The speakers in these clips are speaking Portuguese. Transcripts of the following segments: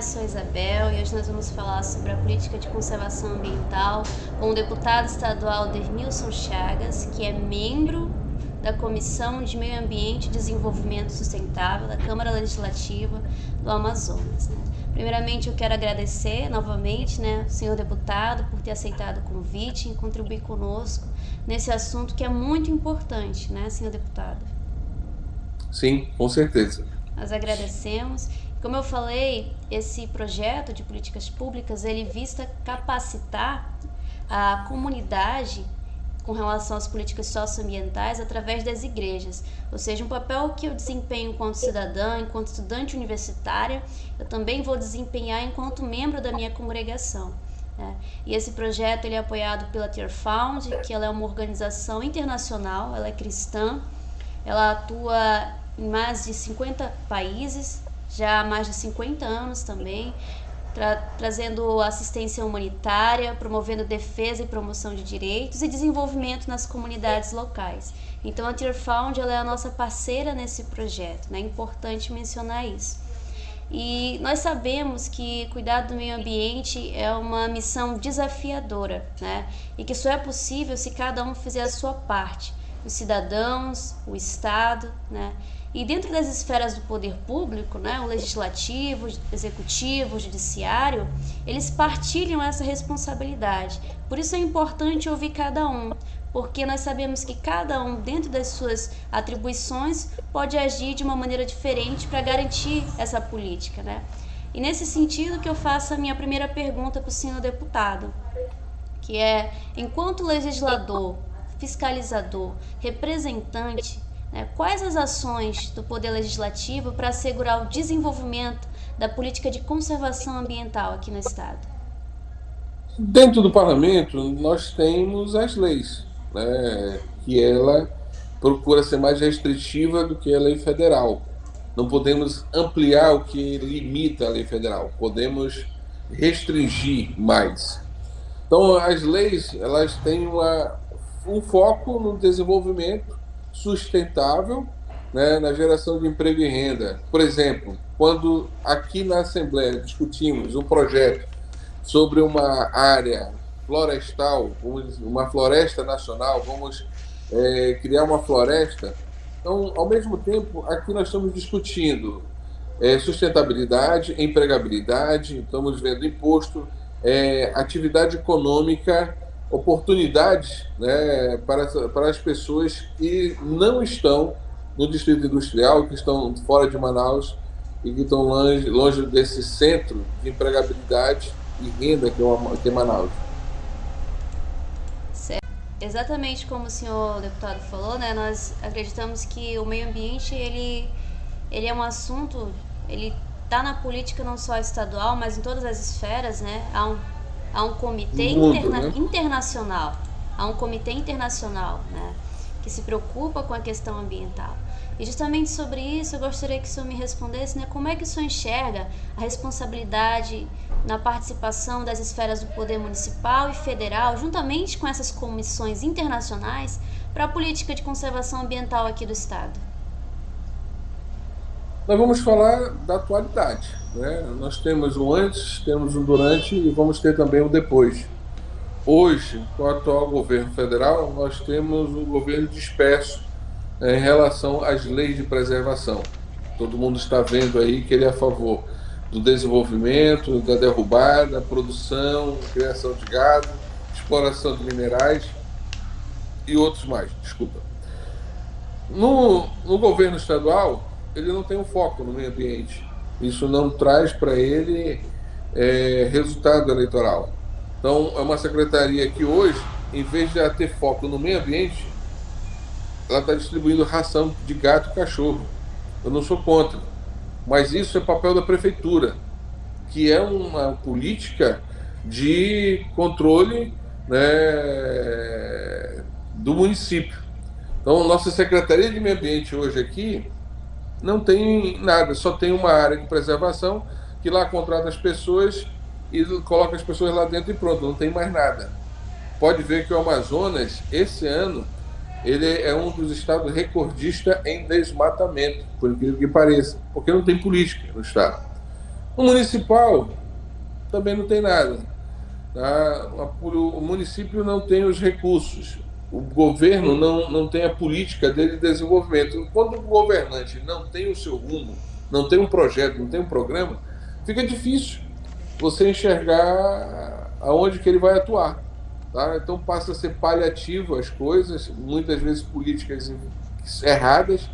eu sou Isabel e hoje nós vamos falar sobre a política de conservação ambiental com o deputado estadual Dermilson Chagas, que é membro da Comissão de Meio Ambiente e Desenvolvimento Sustentável da Câmara Legislativa do Amazonas. Primeiramente, eu quero agradecer novamente, o senhor deputado, por ter aceitado o convite e contribuir conosco nesse assunto que é muito importante, senhor deputado? Sim, com certeza. Nós agradecemos. Como eu falei, esse projeto de políticas públicas, ele visa capacitar a comunidade com relação às políticas socioambientais através das igrejas, ou seja, um papel que eu desempenho enquanto cidadã, enquanto estudante universitária, eu também vou desempenhar enquanto membro da minha congregação. E esse projeto ele é apoiado pela Tear Fund, que ela é uma organização internacional, ela é cristã, ela atua em mais de 50 países, já há mais de 50 anos também, trazendo assistência humanitária, promovendo defesa e promoção de direitos e desenvolvimento nas comunidades locais. Então a Tear Fund ela é a nossa parceira nesse projeto, é importante mencionar isso. E nós sabemos que cuidar do meio ambiente é uma missão desafiadora, e que só é possível se cada um fizer a sua parte, os cidadãos, o Estado, E dentro das esferas do poder público, o legislativo, o executivo, o judiciário, eles partilham essa responsabilidade. Por isso é importante ouvir cada um, porque nós sabemos que cada um, dentro das suas atribuições, pode agir de uma maneira diferente para garantir essa política, E nesse sentido que eu faço a minha primeira pergunta para o senhor deputado, que é, enquanto legislador, fiscalizador, representante, quais as ações do Poder Legislativo para assegurar o desenvolvimento da política de conservação ambiental aqui no Estado? Dentro do parlamento, nós temos as leis, que ela procura ser mais restritiva do que a lei federal. Não podemos ampliar o que limita a lei federal, podemos restringir mais. Então, as leis elas têm um foco no desenvolvimento sustentável, na geração de emprego e renda. Por exemplo, quando aqui na Assembleia discutimos um projeto sobre uma área florestal, uma floresta nacional, vamos criar uma floresta. Então, ao mesmo tempo, aqui nós estamos discutindo sustentabilidade, empregabilidade, estamos vendo imposto, atividade econômica, oportunidades para as pessoas que não estão no distrito industrial, que estão fora de Manaus e que estão longe desse centro de empregabilidade e renda que é Manaus. Certo. Exatamente como o senhor deputado falou, nós acreditamos que o meio ambiente ele é um assunto, ele está na política não só estadual, mas em todas as esferas, Há um comitê internacional, que se preocupa com a questão ambiental. E justamente sobre isso eu gostaria que o senhor me respondesse, como é que o senhor enxerga a responsabilidade na participação das esferas do poder municipal e federal, juntamente com essas comissões internacionais, para a política de conservação ambiental aqui do Estado? Nós vamos falar da atualidade. Nós temos o antes, temos o durante e vamos ter também o depois. Hoje, com o atual governo federal, nós temos um governo disperso em relação às leis de preservação. Todo mundo está vendo aí que ele é a favor do desenvolvimento, da derrubada, produção, criação de gado, exploração de minerais e outros mais. Desculpa. No governo estadual, ele não tem um foco no meio ambiente. Isso não traz para ele resultado eleitoral. Então, é uma secretaria que hoje, em vez de ela ter foco no meio ambiente, ela está distribuindo ração de gato e cachorro. Eu não sou contra, mas isso é papel da prefeitura, que é uma política de controle do município. Então, nossa Secretaria de Meio Ambiente hoje aqui não tem nada, só tem uma área de preservação que lá contrata as pessoas e coloca as pessoas lá dentro e pronto, não tem mais nada. Pode ver que o Amazonas, esse ano, ele é um dos estados recordistas em desmatamento, por incrível que pareça, porque não tem política no estado. No municipal, também não tem nada. Tá? O município não tem os recursos. O governo não tem a política dele de desenvolvimento. Quando o governante não tem o seu rumo, não tem um projeto, não tem um programa, fica difícil você enxergar aonde que ele vai atuar. Tá? Então passa a ser paliativo as coisas, muitas vezes políticas erradas,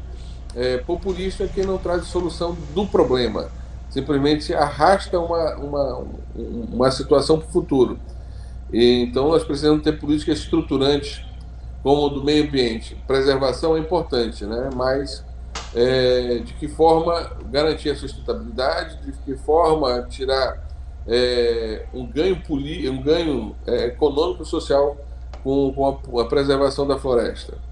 populista que não traz solução do problema, simplesmente arrasta uma situação para o futuro. Então nós precisamos ter políticas estruturantes, como o do meio ambiente. Preservação é importante, né? Mas de que forma garantir a sustentabilidade, de que forma tirar um ganho econômico e social com a preservação da floresta.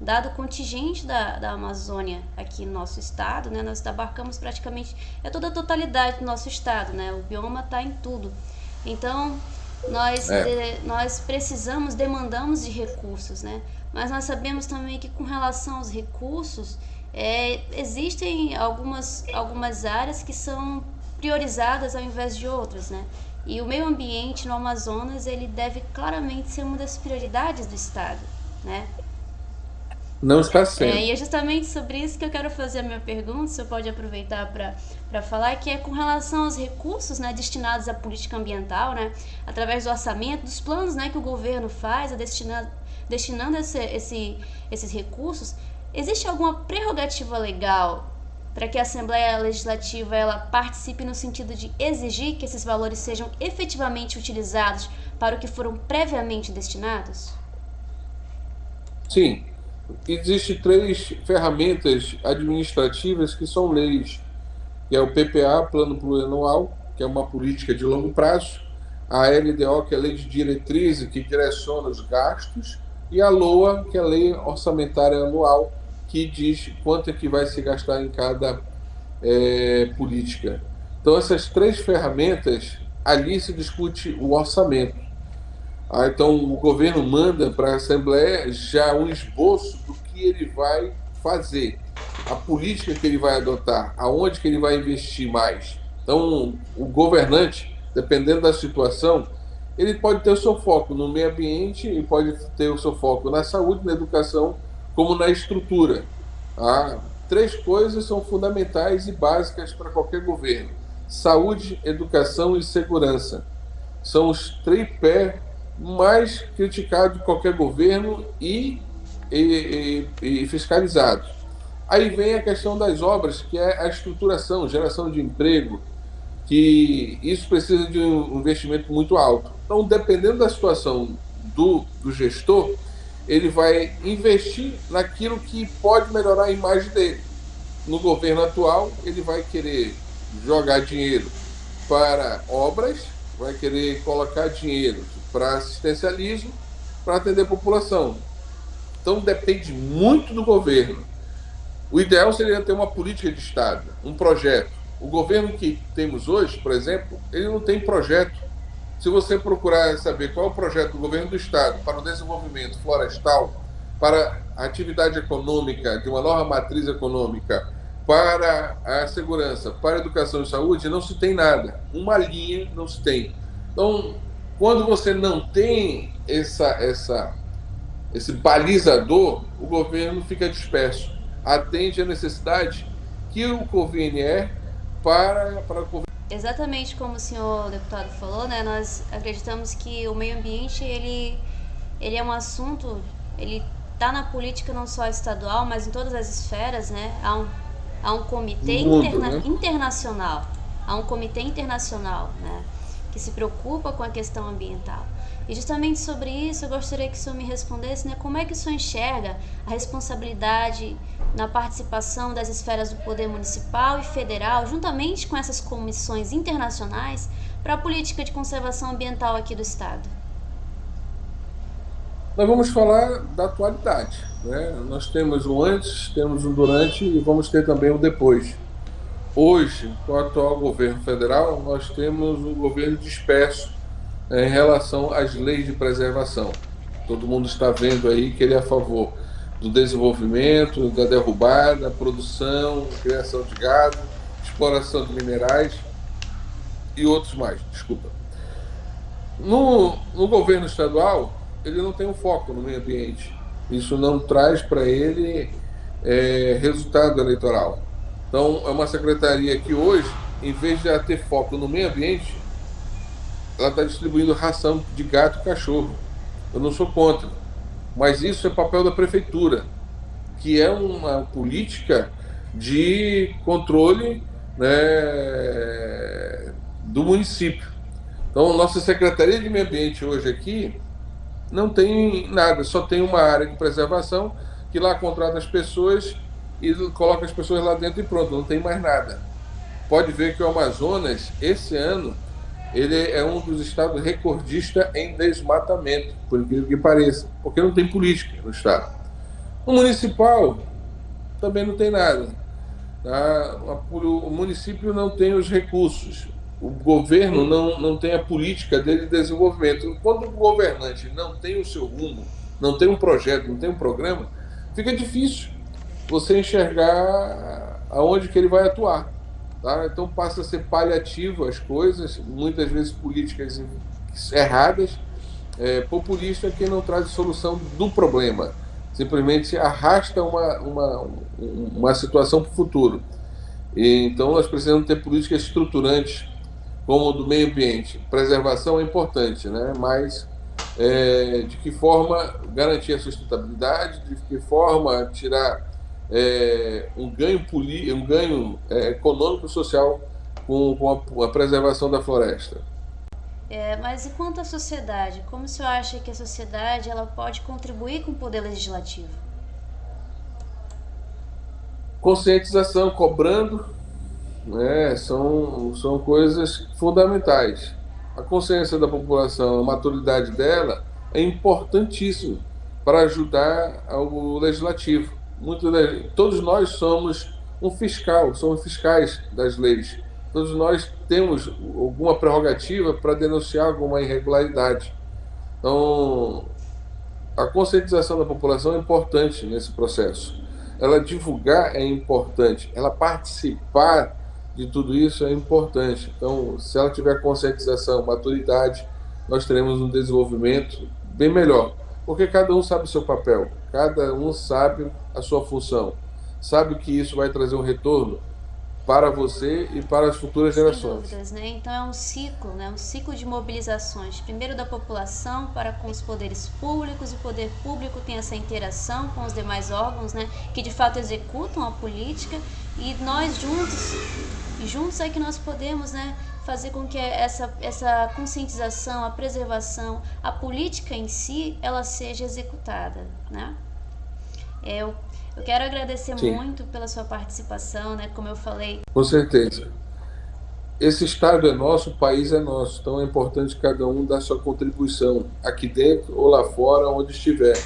Dado o contingente da Amazônia aqui no nosso estado, né, nós abarcamos praticamente toda a totalidade do nosso estado, né, o bioma está em tudo. Então, nós precisamos, demandamos de recursos, né, mas nós sabemos também que com relação aos recursos, existem algumas áreas que são priorizadas ao invés de outras, né, e o meio ambiente no Amazonas, ele deve claramente ser uma das prioridades do estado, né. Não está sendo. E é justamente sobre isso que eu quero fazer a minha pergunta, você pode aproveitar para falar, que é com relação aos recursos, né, destinados à política ambiental, né, através do orçamento, dos planos, né, que o governo faz, destinando esses recursos, existe alguma prerrogativa legal para que a Assembleia Legislativa ela participe no sentido de exigir que esses valores sejam efetivamente utilizados para o que foram previamente destinados? Sim. Existem 3 ferramentas administrativas que são leis, que é o PPA, Plano Plurianual, que é uma política de longo prazo, a LDO, que é a Lei de Diretrizes, que direciona os gastos, e a LOA, que é a Lei Orçamentária Anual, que diz quanto é que vai se gastar em cada política. Então, essas 3 ferramentas, ali se discute o orçamento. Então, o governo manda para a Assembleia já um esboço do que ele vai fazer, a política que ele vai adotar, aonde que ele vai investir mais. Então, o governante, dependendo da situação, ele pode ter o seu foco no meio ambiente e pode ter o seu foco na saúde, na educação, como na estrutura. 3 coisas são fundamentais e básicas para qualquer governo: saúde, educação e segurança. São os tripés mais criticado de qualquer governo e fiscalizado. Aí vem a questão das obras, que é a estruturação, geração de emprego, que isso precisa de um investimento muito alto. Então, dependendo da situação do gestor, ele vai investir naquilo que pode melhorar a imagem dele. No governo atual, ele vai querer jogar dinheiro para obras, vai querer colocar dinheiro para assistencialismo, para atender a população. Então depende muito do governo. O ideal seria ter uma política de Estado, um projeto. O governo que temos hoje, por exemplo, ele não tem projeto. Se você procurar saber qual é o projeto do governo do Estado para o desenvolvimento florestal, para a atividade econômica, de uma nova matriz econômica, para a segurança, para a educação e saúde, não se tem nada. Uma linha não se tem. Então, quando você não tem esse balizador, o governo fica disperso. Atende a necessidade que o convém para o. Exatamente como o senhor deputado falou, né? Nós acreditamos que o meio ambiente ele é um assunto, ele está na política não só estadual, mas em todas as esferas, né? Há um comitê internacional, né? Que se preocupa com a questão ambiental. E justamente sobre isso eu gostaria que o senhor me respondesse, né, como é que o senhor enxerga a responsabilidade na participação das esferas do poder municipal e federal, juntamente com essas comissões internacionais, para a política de conservação ambiental aqui do estado? Nós vamos falar da atualidade, né? Nós temos o antes, temos o durante e vamos ter também o depois. Hoje, com o atual governo federal, nós temos um governo disperso em relação às leis de preservação. Todo mundo está vendo aí que ele é a favor do desenvolvimento, da derrubada, produção, criação de gado, exploração de minerais. e outros mais, desculpa. No governo estadual, ele não tem um foco no meio ambiente. Isso não traz para ele resultado eleitoral. Então, é uma secretaria que hoje, em vez de ela ter foco no meio ambiente, ela está distribuindo ração de gato e cachorro. Eu não sou contra, mas isso é papel da prefeitura, que é uma política de controle, né, do município. Então, nossa Secretaria de Meio Ambiente hoje aqui não tem nada, só tem uma área de preservação que lá contrata as pessoas e coloca as pessoas lá dentro e pronto, não tem mais nada. Pode ver que o Amazonas, esse ano, ele é um dos estados recordistas em desmatamento, por incrível que pareça, porque não tem política no estado. No municipal, também não tem nada. Tá? O município não tem os recursos. O governo não tem a política dele de desenvolvimento. Quando o governante não tem o seu rumo, não tem um projeto, não tem um programa, fica difícil você enxergar aonde que ele vai atuar. Tá? Então passa a ser paliativo as coisas, muitas vezes políticas erradas, populista que não traz solução do problema, simplesmente arrasta uma situação para o futuro. Então nós precisamos ter políticas estruturantes, como o do meio ambiente. Preservação é importante, né? Mas de que forma garantir a sustentabilidade, de que forma tirar um ganho econômico e social com a preservação da floresta. Mas e quanto à sociedade? Como o senhor acha que a sociedade ela pode contribuir com o poder legislativo? Conscientização, cobrando, né, são coisas fundamentais. A consciência da população, a maturidade dela é importantíssimo para ajudar o legislativo. Todos nós somos somos fiscais das leis. Todos nós temos alguma prerrogativa para denunciar alguma irregularidade. Então, a conscientização da população é importante nesse processo. Ela divulgar é importante, ela participar de tudo isso é importante. Então, se ela tiver conscientização, maturidade, nós teremos um desenvolvimento bem melhor. Porque cada um sabe o seu papel, cada um sabe a sua função, sabe que isso vai trazer um retorno para você e para as futuras gerações. Sem dúvidas, né? Então é um ciclo, né? Um ciclo de mobilizações, primeiro da população para com os poderes públicos, o poder público tem essa interação com os demais órgãos, né? Que de fato executam a política, e nós juntos é que nós podemos, né? Fazer com que essa conscientização, a preservação, a política em si, ela seja executada, né? Eu quero agradecer Sim, muito pela sua participação, né? Como eu falei. com certeza. Esse estado é nosso, o país é nosso, então é importante cada um dar sua contribuição, aqui dentro ou lá fora, onde estiver.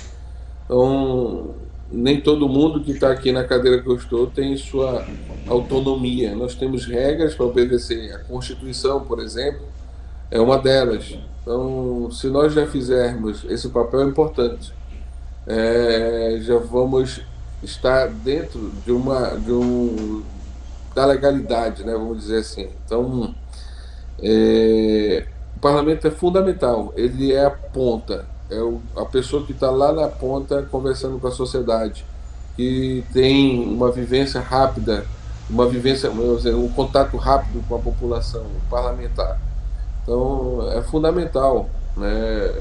Então, nem todo mundo que está aqui na cadeira que eu estou tem sua autonomia. Nós temos regras para obedecer. A Constituição, por exemplo, é uma delas. Então, se nós já fizermos esse papel, é importante. Já vamos estar dentro da legalidade, né, vamos dizer assim. Então, o parlamento é fundamental, ele é a ponta, a pessoa que está lá na ponta conversando com a sociedade, que tem uma vivência rápida, um contato rápido com a população, o parlamentar. Então, é fundamental, né?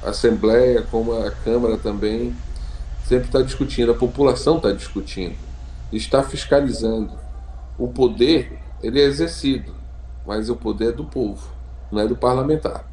A Assembleia, como a Câmara também, sempre está discutindo, a população está discutindo, está fiscalizando. O poder, ele é exercido, mas o poder é do povo, não é do parlamentar.